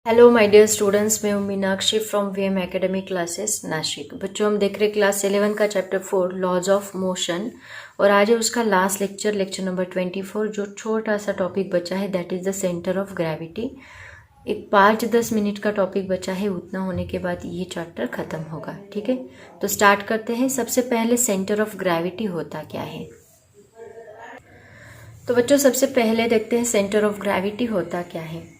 Hello my dear students, मैं हूं Meenakshi from VM academy classes Nashik. बच्चों, हम देख रहे क्लास 11 का चैप्टर 4 लॉज ऑफ मोशन और आज है उसका लास्ट लेक्चर नंबर 24। जो छोटा सा टॉपिक बचा है that is the centre of gravity. एक 5-10 मिनट का टॉपिक बचा है, उतना होने के बाद ये चैप्टर ख़त्म होगा। ठीक है, तो स्टार्ट करते हैं। सबसे पहले सेंटर ऑफ ग्रेविटी होता क्या है। तो बच्चों, सबसे पहले देखते हैं सेंटर ऑफ ग्रेविटी होता क्या है।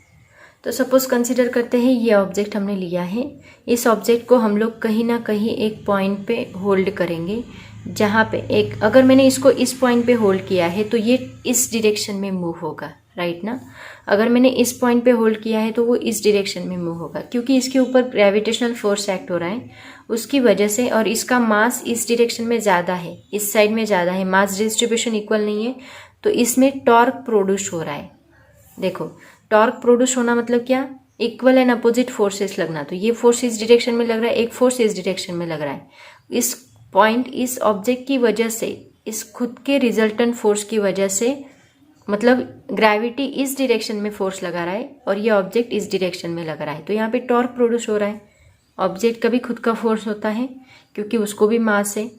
तो सपोज कंसिडर करते हैं ये ऑब्जेक्ट हमने लिया है। इस ऑब्जेक्ट को हम लोग कहीं ना कहीं एक पॉइंट पे होल्ड करेंगे, जहाँ पे अगर मैंने इसको इस पॉइंट पे होल्ड किया है तो ये इस डायरेक्शन में मूव होगा, राइट ना। अगर मैंने इस पॉइंट पे होल्ड किया है तो वो इस डायरेक्शन में मूव होगा, क्योंकि इसके ऊपर ग्रेविटेशनल फोर्स एक्ट हो रहा है उसकी वजह से, और इसका मास इस डायरेक्शन में ज़्यादा है, इस साइड में ज़्यादा है, मास डिस्ट्रीब्यूशन इक्वल नहीं है, तो इसमें टॉर्क प्रोड्यूस हो रहा है। देखो, टॉर्क प्रोड्यूस होना मतलब क्या, इक्वल एंड अपोजिट फोर्सेस लगना। तो ये फोर्स इस डायरेक्शन में लग रहा है, एक फोर्स इस डायरेक्शन में लग रहा है। इस पॉइंट, इस ऑब्जेक्ट की वजह से, इस खुद के रिजल्टेंट फोर्स की वजह से, मतलब ग्रेविटी इस डायरेक्शन में फोर्स लगा रहा है और ये ऑब्जेक्ट इस डायरेक्शन में लग रहा है, तो यहाँ पे टॉर्क प्रोड्यूस हो रहा है। ऑब्जेक्ट का भी खुद का फोर्स होता है क्योंकि उसको भी मास है।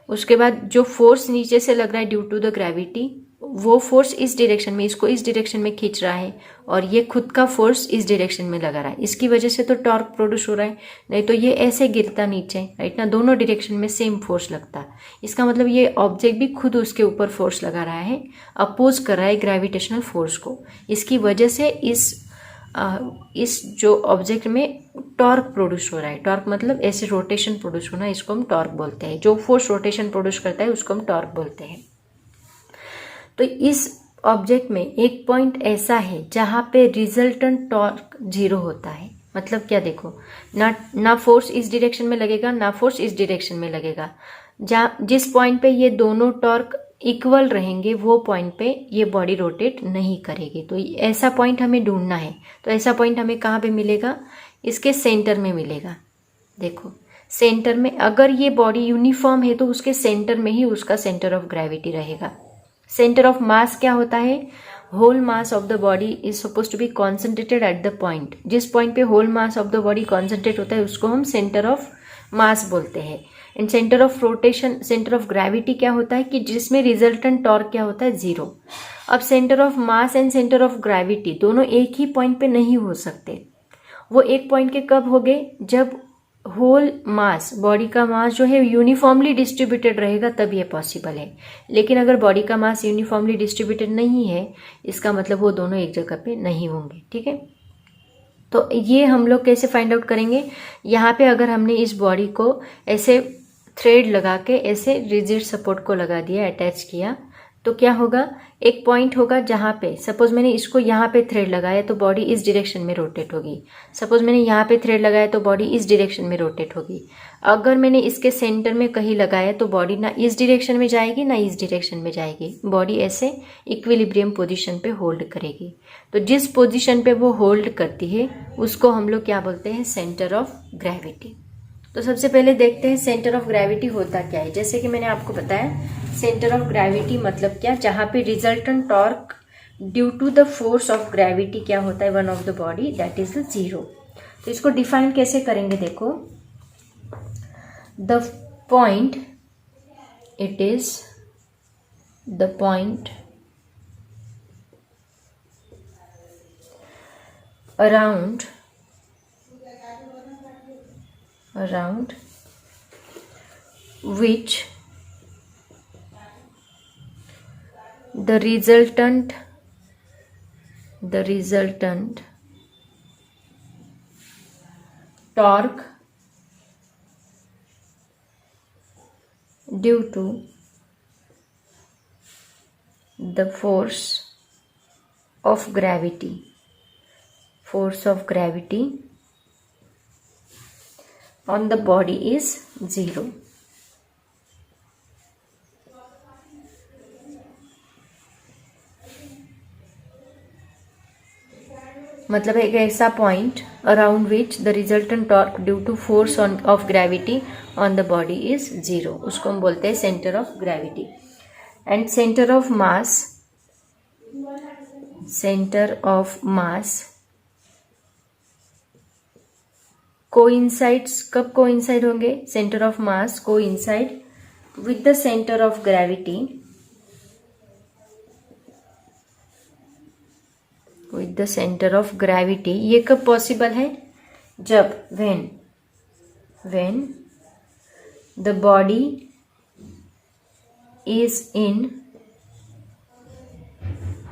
उसके बाद जो फोर्स नीचे से लग रहा है ड्यू टू द ग्रेविटी, वो फोर्स इस डायरेक्शन में, इसको इस डायरेक्शन में खींच रहा है, और ये खुद का फोर्स इस डायरेक्शन में लगा रहा है। इसकी वजह से तो टॉर्क प्रोड्यूस हो रहा है, नहीं तो ये ऐसे गिरता नीचे, राइट ना। दोनों डायरेक्शन में सेम फोर्स लगता। इसका मतलब ये ऑब्जेक्ट भी खुद उसके ऊपर फोर्स लगा रहा है, अपोज कर रहा है ग्रेविटेशनल फोर्स को। इसकी वजह से इस जो ऑब्जेक्ट में टॉर्क प्रोड्यूस हो रहा है। टॉर्क मतलब ऐसे रोटेशन प्रोड्यूस होना, इसको हम टॉर्क बोलते हैं। जो फोर्स रोटेशन प्रोड्यूस करता है उसको हम टॉर्क बोलते हैं। तो इस ऑब्जेक्ट में एक पॉइंट ऐसा है जहाँ पे रिजल्टेंट टॉर्क 0 होता है। मतलब क्या, देखो, ना फोर्स इस डायरेक्शन में लगेगा, ना फोर्स इस डायरेक्शन में लगेगा। जिस पॉइंट पे ये दोनों टॉर्क इक्वल रहेंगे, वो पॉइंट पे ये बॉडी रोटेट नहीं करेगी। तो ऐसा पॉइंट हमें ढूंढना है। तो ऐसा पॉइंट हमें कहाँ पे मिलेगा, इसके सेंटर में मिलेगा। देखो, सेंटर में अगर ये बॉडी यूनिफॉर्म है तो उसके सेंटर में ही उसका सेंटर ऑफ ग्रेविटी रहेगा। सेंटर ऑफ मास क्या होता है, whole mass of the body is suppose to be concentrated at the point. जिस पॉइंट पे whole mass of the body concentrate होता है उसको हम सेंटर ऑफ मास बोलते हैं। And centre of rotation, centre of gravity क्या होता है कि जिसमें रिजल्टेंट टॉर्क क्या होता है, 0। अब centre of mass and centre of gravity दोनों एक ही पॉइंट पे नहीं हो सकते। वो एक पॉइंट के कब हो गए, जब होल मास, बॉडी का मास जो है यूनिफॉर्मली डिस्ट्रीब्यूटेड रहेगा, तब ये पॉसिबल है। लेकिन अगर बॉडी का मास यूनिफॉर्मली डिस्ट्रीब्यूटेड नहीं है, इसका मतलब वो दोनों एक जगह पे नहीं होंगे। ठीक है, तो ये हम लोग कैसे फाइंड आउट करेंगे। यहाँ पे अगर हमने इस बॉडी को ऐसे थ्रेड लगा के ऐसे रिजिड सपोर्ट को लगा दिया, अटैच किया, तो क्या होगा, एक पॉइंट होगा जहाँ पे, सपोज मैंने इसको यहाँ पे थ्रेड लगाया तो बॉडी इस डायरेक्शन में रोटेट होगी। सपोज मैंने यहाँ पे थ्रेड लगाया तो बॉडी इस डायरेक्शन में रोटेट होगी। अगर मैंने इसके सेंटर में कहीं लगाया तो बॉडी ना इस डायरेक्शन में जाएगी ना इस डायरेक्शन में जाएगी। बॉडी ऐसे इक्विलिब्रियम पोजीशन पे होल्ड करेगी। तो जिस पोजीशन पे वो होल्ड करती है उसको हम लोग क्या बोलते हैं, सेंटर ऑफ ग्रेविटी। तो सबसे पहले देखते हैं सेंटर ऑफ ग्रेविटी होता क्या है। जैसे कि मैंने आपको बताया, सेंटर ऑफ ग्रेविटी मतलब क्या, जहाँ पे resultant torque due to the force of gravity क्या होता है, one of the body, that is the 0। तो इसको डिफाइन कैसे करेंगे, देखो, the point, it is the point around which the resultant torque due to the force of gravity on the body is 0। मतलब एक ऐसा point around which the resultant torque due to force of gravity on the body is 0, उसको हम बोलते हैं centre of gravity. And centre of mass coincides कब coincide होंगे? Centre of mass coincide with the centre of gravity, with the centre of gravity. ये कब possible है? जब when the body is in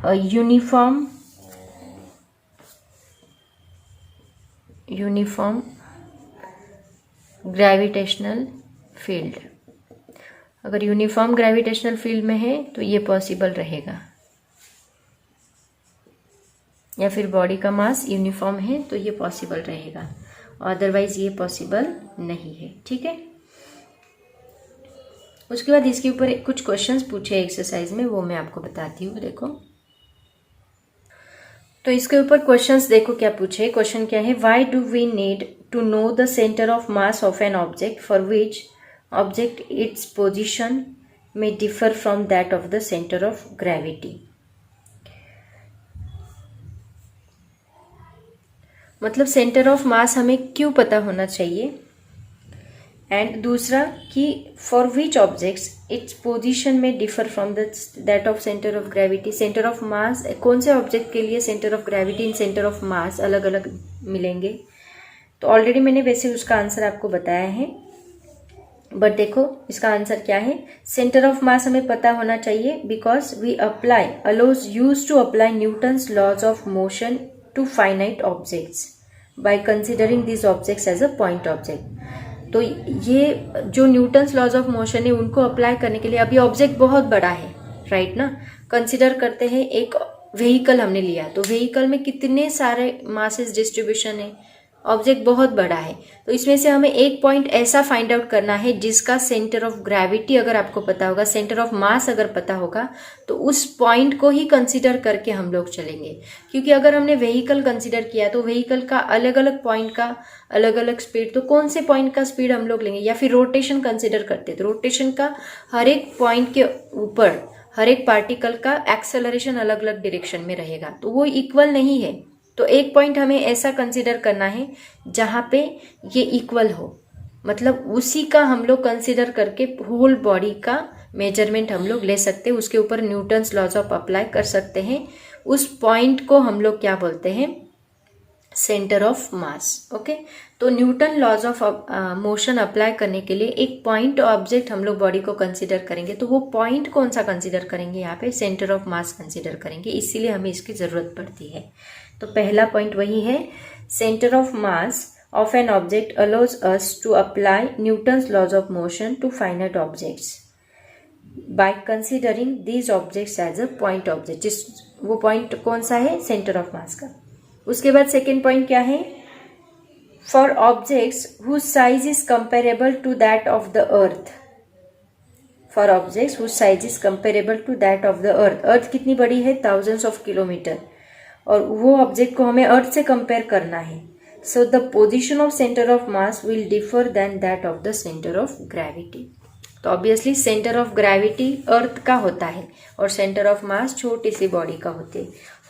a uniform gravitational field. अगर uniform gravitational field में है तो ये पॉसिबल रहेगा, या फिर बॉडी का मास यूनिफॉर्म है तो ये पॉसिबल रहेगा, अदरवाइज ये पॉसिबल नहीं है। ठीक है, उसके बाद इसके ऊपर कुछ क्वेश्चंस पूछे एक्सरसाइज में, वो मैं आपको बताती हूँ। देखो, तो इसके ऊपर क्वेश्चंस देखो क्या पूछे। क्वेश्चन क्या है? Why do we need to know the centre of mass of an object for which object its position में differ from that of the centre of gravity. मतलब सेंटर ऑफ मास हमें क्यों पता होना चाहिए, एंड दूसरा कि for which objects its position में differ from that of centre of gravity. Centre of mass कौन से ऑब्जेक्ट के लिए centre of gravity and centre of मास अलग अलग मिलेंगे। तो ऑलरेडी मैंने वैसे उसका आंसर आपको बताया है, बट देखो इसका आंसर क्या है। सेंटर ऑफ मास हमें पता होना चाहिए because we apply allows us to apply Newton's laws of motion to finite objects by considering these objects as a point object। तो ये जो न्यूटन्स लॉज ऑफ मोशन है उनको अप्लाई करने के लिए, अभी ऑब्जेक्ट बहुत बड़ा है, राइट ना। कंसिडर करते हैं एक व्हीकल हमने लिया, तो व्हीकल में कितने सारे मासेस डिस्ट्रीब्यूशन है, ऑब्जेक्ट बहुत बड़ा है। तो इसमें से हमें एक पॉइंट ऐसा फाइंड आउट करना है जिसका सेंटर ऑफ ग्रेविटी अगर आपको पता होगा, सेंटर ऑफ मास अगर पता होगा, तो उस पॉइंट को ही कंसीडर करके हम लोग चलेंगे। क्योंकि अगर हमने व्हीकल कंसीडर किया तो व्हीकल का अलग अलग पॉइंट का अलग अलग स्पीड, तो कौन से पॉइंट का स्पीड हम लोग लेंगे। या फिर रोटेशन कंसिडर करते तो रोटेशन का हर एक पॉइंट के ऊपर हर एक पार्टिकल का एक्सेलरेशन अलग अलग डायरेक्शन में रहेगा, तो वो इक्वल नहीं है। तो एक पॉइंट हमें ऐसा कंसीडर करना है जहां पे ये इक्वल हो, मतलब उसी का हम लोग कंसीडर करके होल बॉडी का मेजरमेंट हम लोग ले सकते हैं, उसके ऊपर न्यूटन्स लॉज ऑफ अप्लाई कर सकते हैं। उस पॉइंट को हम लोग क्या बोलते हैं? Centre of mass. ओके, तो Newton laws of motion apply करने के लिए एक पॉइंट ऑब्जेक्ट हम लोग बॉडी को कंसीडर करेंगे, तो वो पॉइंट कौन सा कंसीडर करेंगे? यहाँ पे सेंटर ऑफ मास कंसीडर करेंगे, इसीलिए हमें इसकी जरूरत पड़ती है। तो पहला पॉइंट वही है, centre of mass of an object allows us to apply Newton's laws of motion to finite objects by considering these objects as a point object. वो पॉइंट कौन सा है? सेंटर ऑफ मास का। उसके बाद सेकेंड पॉइंट क्या है? For objects whose size is comparable to that of the Earth. For objects whose size is comparable to that of the Earth. Earth कितनी बड़ी है? थाउजेंड्स ऑफ किलोमीटर, और वो ऑब्जेक्ट को हमें अर्थ से कंपेयर करना है। So the position of centre of mass will differ then that of the centre of gravity. तो obviously centre of gravity earth का होता है और सेंटर ऑफ मास छोटी सी बॉडी का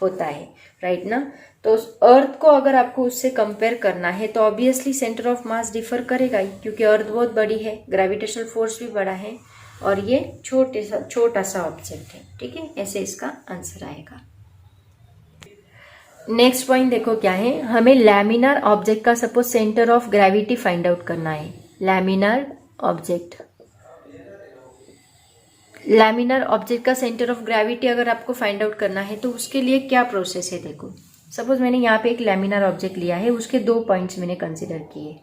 होता है, राइट ना। तो अर्थ को अगर आपको उससे कंपेयर करना है तो obviously centre of mass differ करेगा ही, क्योंकि अर्थ बहुत बड़ी है, ग्रेविटेशनल फोर्स भी बड़ा है, और ये छोटा सा ऑब्जेक्ट है। ठीक है, ऐसे इसका आंसर आएगा। नेक्स्ट पॉइंट देखो क्या है, हमें लैमिनार ऑब्जेक्ट का suppose centre of gravity find out करना है। लैमिनार ऑब्जेक्ट का सेंटर ऑफ ग्रेविटी अगर आपको फाइंड आउट करना है तो उसके लिए क्या प्रोसेस है। देखो सपोज मैंने यहाँ पे एक लैमिनार ऑब्जेक्ट लिया है, उसके 2 पॉइंट्स मैंने कंसिडर किए।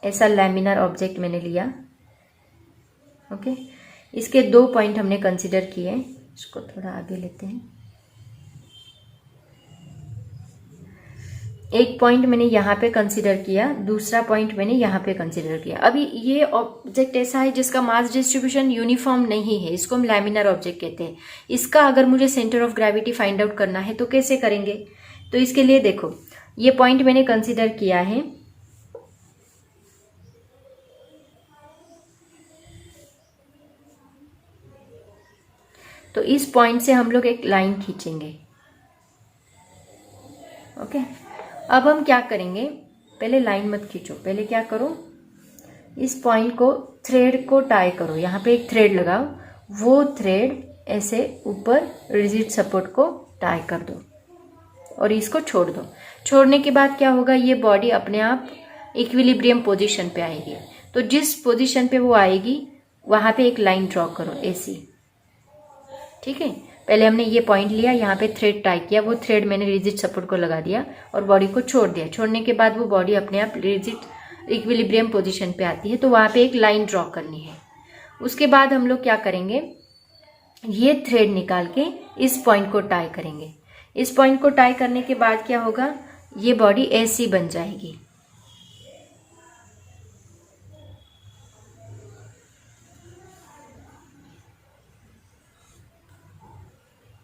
ऐसा लैमिनार ऑब्जेक्ट मैंने लिया, ओके, इसके 2 पॉइंट हमने कंसिडर किए। इसको थोड़ा आगे लेते हैं। एक पॉइंट मैंने यहाँ पे कंसिडर किया, दूसरा पॉइंट मैंने यहाँ पे कंसिडर किया। अभी ये ऑब्जेक्ट ऐसा है जिसका मास डिस्ट्रीब्यूशन यूनिफॉर्म नहीं है, इसको हम लैमिनार ऑब्जेक्ट कहते हैं। इसका अगर मुझे centre of gravity find out करना है तो कैसे करेंगे? तो इसके लिए देखो, ये पॉइंट मैंने कंसिडर किया है, तो इस पॉइंट से हम लोग एक लाइन खींचेंगे। ओके, अब हम क्या करेंगे, पहले लाइन मत खींचो, पहले क्या करो, इस पॉइंट को थ्रेड को टाई करो, यहाँ पे एक थ्रेड लगाओ, वो थ्रेड ऐसे ऊपर रिजिड सपोर्ट को टाई कर दो और इसको छोड़ दो। छोड़ने के बाद क्या होगा, ये बॉडी अपने आप इक्विलिब्रियम पोजीशन पे आएगी। तो जिस पोजीशन पे वो आएगी वहां पे एक लाइन ड्रॉ करो ऐसी, ठीक है। पहले हमने ये पॉइंट लिया, यहाँ पे थ्रेड टाई किया, वो थ्रेड मैंने रिजिड सपोर्ट को लगा दिया और बॉडी को छोड़ दिया। छोड़ने के बाद वो बॉडी अपने आप रिजिड इक्विलिब्रियम पोजीशन पे आती है, तो वहां पे एक लाइन ड्रॉ करनी है। उसके बाद हम लोग क्या करेंगे, ये थ्रेड निकाल के इस पॉइंट को टाई करेंगे। इस पॉइंट को टाई करने के बाद क्या होगा, ये बॉडी ऐसी बन जाएगी,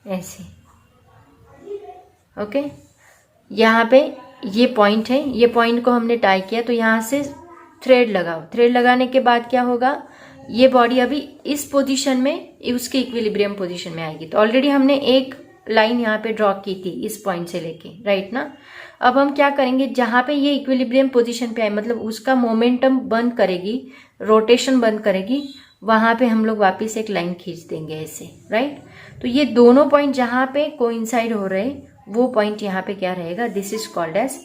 ऐसे। ओके, यहाँ पे ये पॉइंट है, ये पॉइंट को हमने टाई किया, तो यहाँ से थ्रेड लगाओ। थ्रेड लगाने के बाद क्या होगा, ये बॉडी अभी इस पोजीशन में उसके इक्विलिब्रियम पोजीशन में आएगी। तो ऑलरेडी हमने एक लाइन यहाँ पे ड्रॉ की थी इस पॉइंट से लेके, राइट ना। अब हम क्या करेंगे, जहाँ पे ये इक्विलिब्रियम पोजीशन पे आए, मतलब उसका मोमेंटम बंद करेगी, रोटेशन बंद करेगी, वहां पे हम लोग वापस एक लाइन खींच देंगे ऐसे, राइट। तो ये दोनों पॉइंट जहाँ पे कोइंसाइड हो रहे, वो पॉइंट यहाँ पे क्या रहेगा, this is called as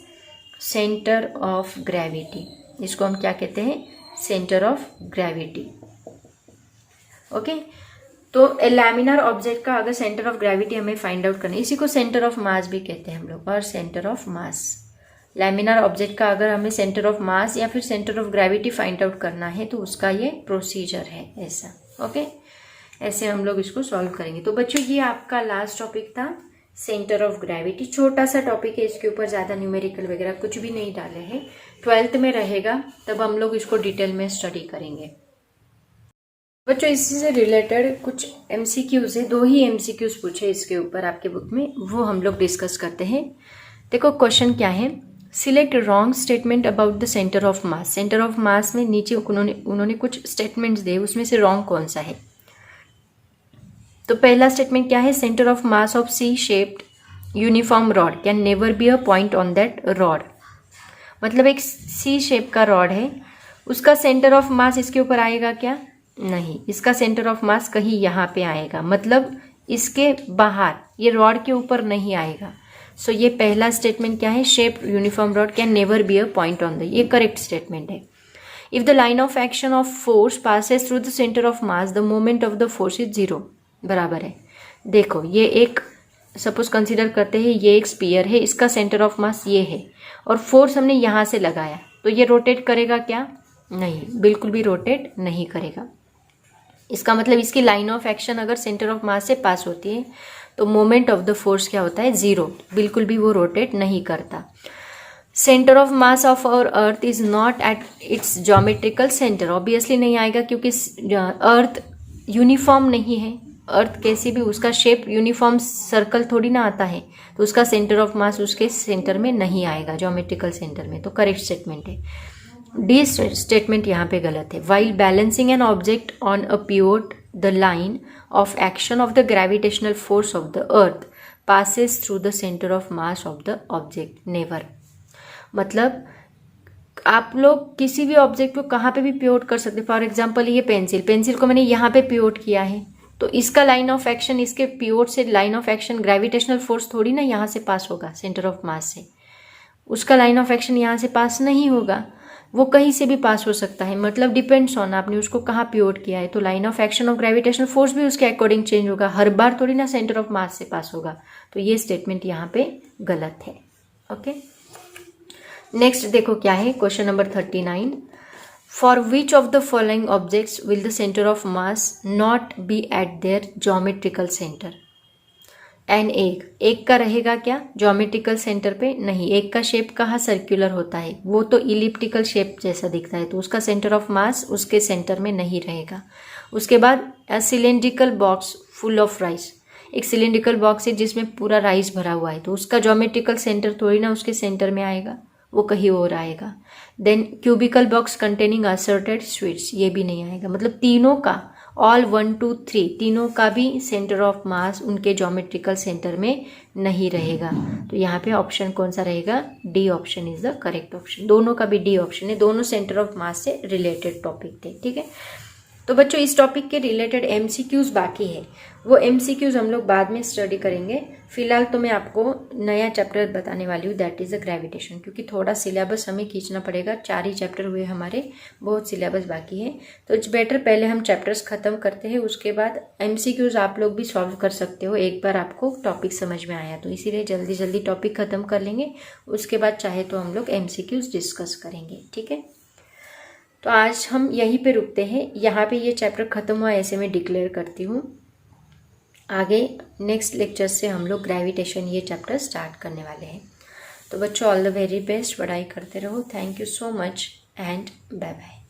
centre of gravity. इसको हम क्या कहते हैं, सेंटर ऑफ ग्रेविटी। ओके, तो लैमिनार ऑब्जेक्ट का अगर सेंटर ऑफ ग्रेविटी हमें फाइंड आउट करना है, इसी को सेंटर ऑफ मास भी कहते हैं हम लोग, और centre of mass. Laminar object का अगर हमें सेंटर ऑफ मास या फिर centre of gravity find out करना है तो उसका ये प्रोसीजर है ऐसा। ओके, ऐसे हम लोग इसको सॉल्व करेंगे। तो बच्चों ये आपका लास्ट टॉपिक था, सेंटर ऑफ ग्रेविटी। छोटा सा टॉपिक है, इसके ऊपर ज़्यादा न्यूमेरिकल वगैरह कुछ भी नहीं डाले हैं। 12th में रहेगा तब हम लोग इसको डिटेल में स्टडी करेंगे। बच्चों इसी से रिलेटेड कुछ MCQs है, 2 ही MCQs पूछे इसके ऊपर आपके बुक में, वो हम लोग डिस्कस करते हैं। देखो क्वेश्चन क्या है, select wrong statement about the centre of mass. Centre of मास में नीचे उन्होंने कुछ स्टेटमेंट्स दिए, उसमें से रॉन्ग कौन सा है। तो पहला स्टेटमेंट क्या है, centre of mass of C shaped uniform rod can never be a point on that rod. मतलब एक C शेप का रॉड है, उसका सेंटर ऑफ मास इसके ऊपर आएगा क्या, नहीं, इसका सेंटर ऑफ मास कहीं यहाँ पे आएगा, मतलब इसके बाहर, ये रॉड के ऊपर नहीं आएगा। सो ये पहला स्टेटमेंट क्या है, shape uniform rod can never be a point on the, ये करेक्ट स्टेटमेंट है। If the line of action of force passes through the centre of mass the moment of the force is 0, बराबर है। देखो ये एक suppose consider करते हैं, ये एक स्पीयर है, इसका सेंटर ऑफ मास ये है और फोर्स हमने यहाँ से लगाया, तो ये रोटेट करेगा क्या, नहीं, बिल्कुल भी रोटेट नहीं करेगा। इसका मतलब इसकी लाइन ऑफ एक्शन अगर सेंटर ऑफ मास से पास होती है तो मोमेंट ऑफ द फोर्स क्या होता है, 0, बिल्कुल भी वो रोटेट नहीं करता। Centre of mass of our earth is not at its geometrical centre, obviously नहीं आएगा क्योंकि अर्थ यूनिफॉर्म नहीं है। अर्थ कैसी भी, उसका शेप यूनिफॉर्म सर्कल थोड़ी ना आता है, तो उसका सेंटर ऑफ मास उसके सेंटर में नहीं आएगा, ज्योमेट्रिकल सेंटर में। तो करेक्ट स्टेटमेंट है। डी स्टेटमेंट यहाँ पे गलत है। While balancing an object on a pivot the line of action of the gravitational force of the earth passes through the centre of mass of the object, never. मतलब आप लोग किसी भी ऑब्जेक्ट को कहाँ पे भी पिवोट कर सकते। फॉर एग्जाम्पल ये पेंसिल को मैंने यहाँ पे पिवोट किया है, तो इसका लाइन ऑफ एक्शन, इसके पिवोट से line of action gravitational force थोड़ी ना यहाँ से पास होगा सेंटर ऑफ मास से, उसका लाइन ऑफ एक्शन यहाँ से पास नहीं होगा, वो कहीं से भी पास हो सकता है। मतलब डिपेंड्स ऑन आपने उसको कहाँ पिवोट किया है, तो line of action of gravitational force भी उसके अकॉर्डिंग चेंज होगा, हर बार थोड़ी ना सेंटर ऑफ मास से पास होगा। तो ये स्टेटमेंट यहाँ पे गलत है। ओके, नेक्स्ट देखो क्या है, question number 39। For which of the following objects will the centre of mass not be at their geometrical centre. An एक का रहेगा क्या ज्योमेट्रिकल सेंटर पे, नहीं, एक का शेप कहाँ सर्कुलर होता है, वो तो इलिप्टिकल शेप जैसा दिखता है, तो उसका सेंटर ऑफ मास उसके सेंटर में नहीं रहेगा। उसके बाद a cylindrical box full of rice, एक सिलेंड्रिकल बॉक्स है जिसमें पूरा राइस भरा हुआ है, तो उसका ज्योमेट्रिकल सेंटर थोड़ी ना उसके सेंटर में आएगा, वो कहीं और आएगा। Then cubical box containing assorted sweets, ये भी नहीं आएगा। मतलब तीनों का ऑल 1 2 3 तीनों का भी सेंटर ऑफ मास उनके ज्योमेट्रिकल सेंटर में नहीं रहेगा। तो यहाँ पे ऑप्शन कौन सा रहेगा? D option is the correct option. दोनों का भी डी ऑप्शन है, दोनों सेंटर ऑफ मास से रिलेटेड टॉपिक थे। ठीक है, तो बच्चों इस टॉपिक के रिलेटेड एमसीक्यूज बाकी है, वो एमसीक्यूज हम लोग बाद में स्टडी करेंगे। फिलहाल तो मैं आपको नया चैप्टर बताने वाली हूँ, दैट इज़ द ग्रेविटेशन, क्योंकि थोड़ा सिलेबस हमें खींचना पड़ेगा। 4 ही चैप्टर हुए हमारे, बहुत सिलेबस बाकी है, तो इट्स बेटर पहले हम चैप्टर्स ख़त्म करते हैं, उसके बाद एमसीक्यूज आप लोग भी सॉल्व कर सकते हो एक बार आपको टॉपिक समझ में आया तो। इसीलिए जल्दी जल्दी टॉपिक ख़त्म कर लेंगे, उसके बाद चाहे तो हम लोग एमसीक्यूज डिस्कस करेंगे। ठीक है, तो आज हम यहीं पे रुकते हैं, यहाँ पे ये चैप्टर ख़त्म हुआ ऐसे मैं डिक्लेयर करती हूँ। आगे नेक्स्ट लेक्चर से हम लोग ग्रेविटेशन ये चैप्टर स्टार्ट करने वाले हैं। तो बच्चों ऑल द वेरी बेस्ट, पढ़ाई करते रहो। Thank you so much and bye bye.